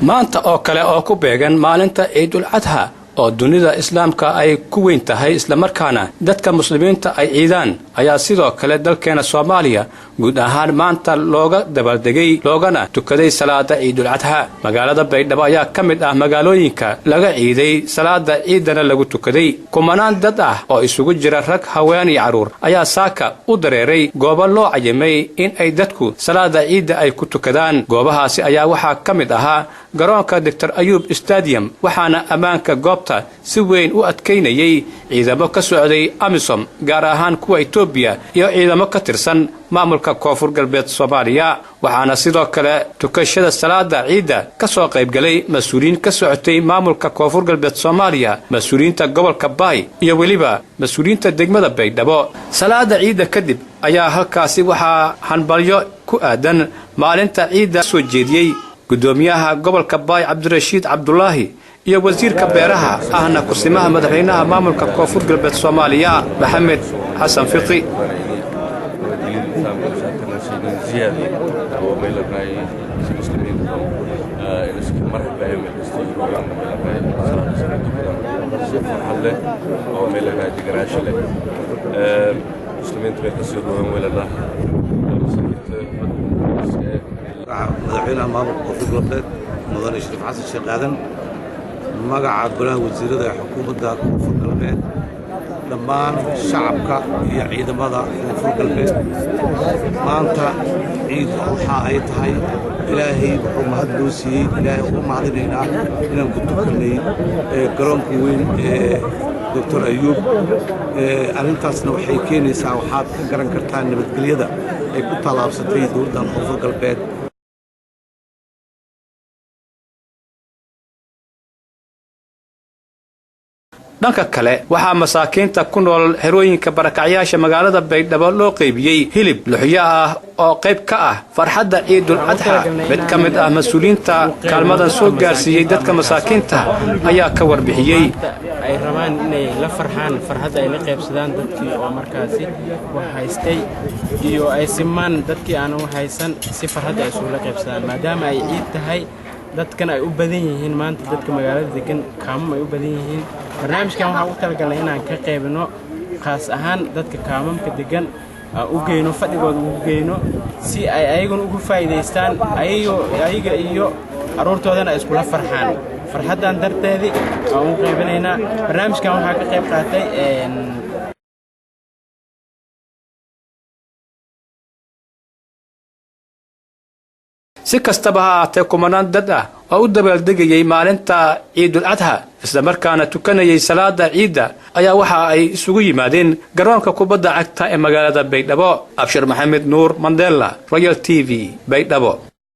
maanta oo kale oo ku beegan maalinta Ciidul Adha oo dunida islaamka ay ku weyn tahay isla markaana dadka muslimiinta ay ciidaan ayaa sidoo kale dalkeena Soomaaliya guud ahaan maanta looga dabaldegay loogana tukaday salaada Ciidul Adha magaalada Baydhabo ayaa kamid ah magaalooyinka laga ciiday salaada ciidana lagu tukaday kumanaan dad ah oo isugu jira rag haween iyo caruur ayaa saaka u dareeray goobo loo cayimay in ay dadku salaada ciida ay ku tukadaan goobahaasi ayaa waxa kamid ahaa garoonka Dr. Ayub Stadium waxaana amaanka goobta si weyn u adkeynayay ciidamo ka socday AMISOM gaar ahaan kuwa Itoobiya iyo ciidamo ka tirsan maamulka Koonfur Galbeed Soomaaliya waxaana sidoo kale tukashada salaada ciida ka soo qayb galay mas'uuliin ka socotay maamulka Koonfur Galbeed Soomaaliya mas'uuliinta gobolka Baay iyo waliba mas'uuliinta degmada Baydhabo salaada ciida kadib ayaa halkaasi waxa hanbalyo ku aadan maalinta ciida soo jeediyay gudoomiyaha gobolka Baay Cabdirashiid Cabdullaahi iyo wasiirka beeraha ahna kusimaha madaxweynaha maamulka Koonfur Galbeed Soomaaliya Maxamed Xasan Fiqi زيادة وميل الرأي المسلمين مرحبا بهم الاستيران ميل الرأي صفر حلة وميل الرأي تقراش له المسلمين تبي تصيروا ميل الله مدحونا مامور كوفي قلبت مدن الشريف حسن الشيخ آدم مقع قلها وزيرة حكومة كوفي قلبت dhammaan shacabka iyo ciidamada Koonfur Galbeed maanta ciid waxa ay tahay ilaahay wuxuu mahad loo siiyay ilaahay ugu mahadinaynaa inaan ku tukanay garoonka weyn ee Dr. Ayub arintaasna waxay keenaysaa waxaad ka garan kartaa nabadgelyada ay ku talaabsatay dowladda Koonfur Galbeed dhanka kale waxa masaakiinta ku nool xerooyinka barakacyaasha magaalada Baydhabo loo qaybiyay hilib luxya ah oo qayb ka ah farxadda Ciidul Adha mid kamid ah mas'uuliinta kaalmadan soo gaarsiiyay dadka masaakiinta ayaa ka warbixiyay ay rabaan inay la farxaan farxadda ay la qaybsadaan dadkii oo markaasi wax haystay iyo ay simaan dadkii aan u haysan si farxadda ay soo la qaybsadaan maadaama ay ciid tahay dadkan ay u badan yihiin maanta dadka magaalada degan kaamam ay u badan yihiin barnaamijkan waxa uu talagalay inaan ka qaybino khaas ahaan dadka kaamamka degan u geeyno fadhigooda ugu geeyno si ay ayaguna ugu faa'iideystaan ayaga iyo caruurtoodana iskula farxaan farxadan darteedii aan u qaybinaynaa barnaamijkan waxa ka qayb qaatay si kastaba ha ahaatee kumanaan dad ah oo u dabaaldegayay maalinta Ciidul Adha isla markaana tukanayay salaada ciida ayaa waxa ay isugu yimaadeen garoonka kubadda cagta ee magaalada Baydhabo Abshir Maxamed Nuur Mandela Royal TV Baydhabo